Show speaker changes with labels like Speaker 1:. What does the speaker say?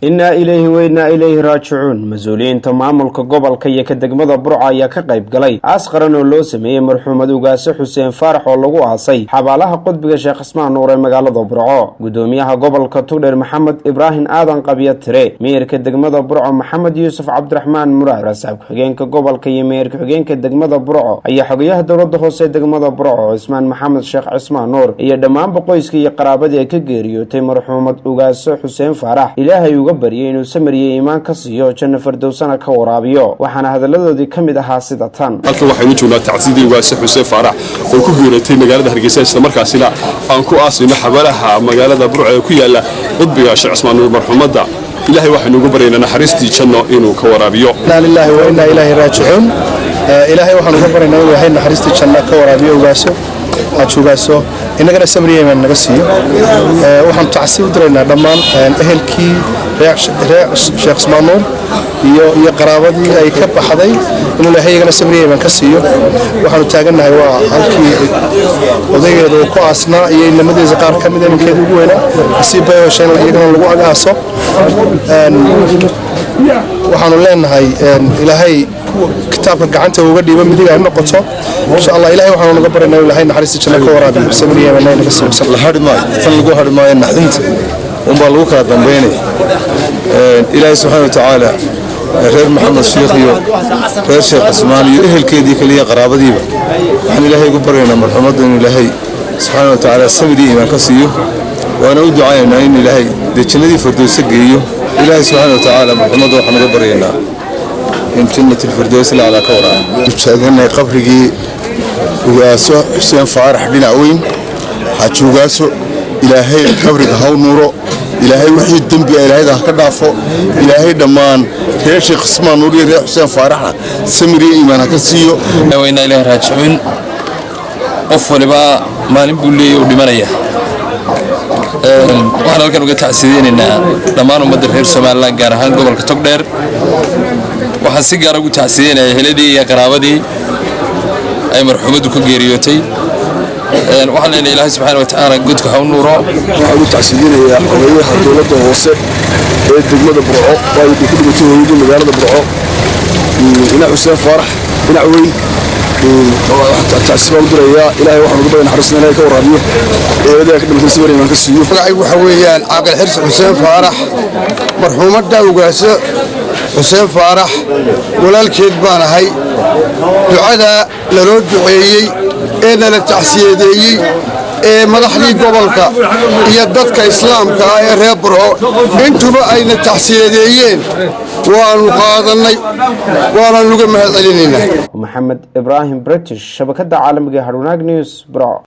Speaker 1: إنا إليه وإنا إليه راجعون مسؤولين تمامل كقبل كي كدقمة برعة يكقيب قلي عسكرنا اللو سميه مرحوم دوغاس حسين فارح واللغو عصي حبالها قطب شيخ اسماء نور مقالة برعة قدوميها قبل كتولر محمد إبراهيم آدن قبيت تري مير كدقمة برعة محمد يوسف عبد الرحمن مراد رساب حقين كقبل كي مير حقين كدقمة برعة أي حقيها درود خوسي دقمة برعة عثمان محمد شيخ اسماء نور إيا دمان بقويس كي قرابة كجيريو تي مرحوم دوغاس حسين فارح إلهي بريين وسمري إيمان كسيو جن فردوسنا كورابيو وحنا هذا الذي كم إذا حاسدتان.
Speaker 2: halka waxay u joognaa tacsiidii ugaasa Xuseen Faarax oo ku guuratay magaalada Hargeysa isla markaasina aan ku aasino xabalaha magaalada Burco ee ku yaala qudbiga Sheekh Ismaan Nuur marxuumada Ilaahay waxaan ugu baryaynaa naxariistii janno inuu ka waraabiyo.
Speaker 3: Inna lillahi wa inna ilayhi raaji'uun. Ilaahay waxaan ugu baryaynaa inuu yahay naxariistii janno ka waraabiyo ugaaso ajuugaaso inagana samriye man naga siiyo waxaan tacsiid u direynaa dhammaan ehelkii Sheekh Ismaan Nuur iyo qaraabadii ay ka baxday inuu Ilaahay iyagana samriye man ka siiyo waxaan taaganahay waa halkii odayeedu ku aasnaa iyo inamadiisa qaar ka mid ah ninkeedu ugu weynaa si bayo shan iyagana lagu agaaso waxaanu leenahay Ilaahay kitaabka gacanta uga dhiiba midiga ay noqoto insha Allah Ilaahay waxaanu naga barinaa Ilaahay naxariista janno ka waraabiyo samriye man naga siiyo
Speaker 4: la hadmay tan lagu hadmay naxdinta baa lagu kala dambeynay Ilaahay subhanahu wa ta'ala reer Maxamed Sheekh iyo reer Sheekh Ismaan iyo ehelkeedii kaliya qaraabadiiba waxaan Ilaahay ugu baryaynaa marxumadan Ilaahay subhanahu wa ta'ala samriye man ka siiyo waana u ducaynaa in Ilaahay jannadii firdawsa geeyo Ilaahay subhanahu wa ta'ala marxumadan waxaan ugu baryaynaa in jannati firdawsa la ala kawra
Speaker 5: taaganahay qabrigii ugaaso Xuseen Faarax dhinac weyn hajuugaaso Ilaahay qabriga haw nuuro Ilaahay wixii dambi Ilaahay ka dhaafo Ilaahay dhamaan reer Sheekh Ismaan Nuur iyo reer Xuseen Faarax samriye iimaan ka siiyo
Speaker 6: wayna Ilaahay raaji'uun qof waliba maalin buu leeyahay oo dhimanaya waxaan halkan uga tacsiideynaa dhammaan ummadda reer Soomaaliland gaar ahaan gobolka Togdheer waxaan si gaar ah ugu tacsiideynaa eheladii iyo qaraabadii ay marxuumadu ku geeriyootay waxaan leenahay Ilaahay subhanahu wa ta'ala godka ha u nuuro
Speaker 2: waxaan u tacsiideynaa odayaha dawladda hoose ee degmada Burco oo ay ku dhimatay hooyadii magaalada Burco ina Xuseen Faarax ina weyn تعسيبه ودريا إلهي واحد قبل حرسنا إلهي كورابيه إذا كنا متسوري من كسيو.
Speaker 5: وحويان عقل حرس حسين فارح مرحوم الدوغاس حسين فارح ولا الكذبان هاي دعاء لرد عيي إن التعسيدي مدحني قبلك يدك إسلام كاي ربرو أنتم أين التعسيديين وأنا قادني وأنا نقول مهذليننا.
Speaker 1: محمد إبراهيم بريتش شبكة عالمية هاروناغ نيوز برا.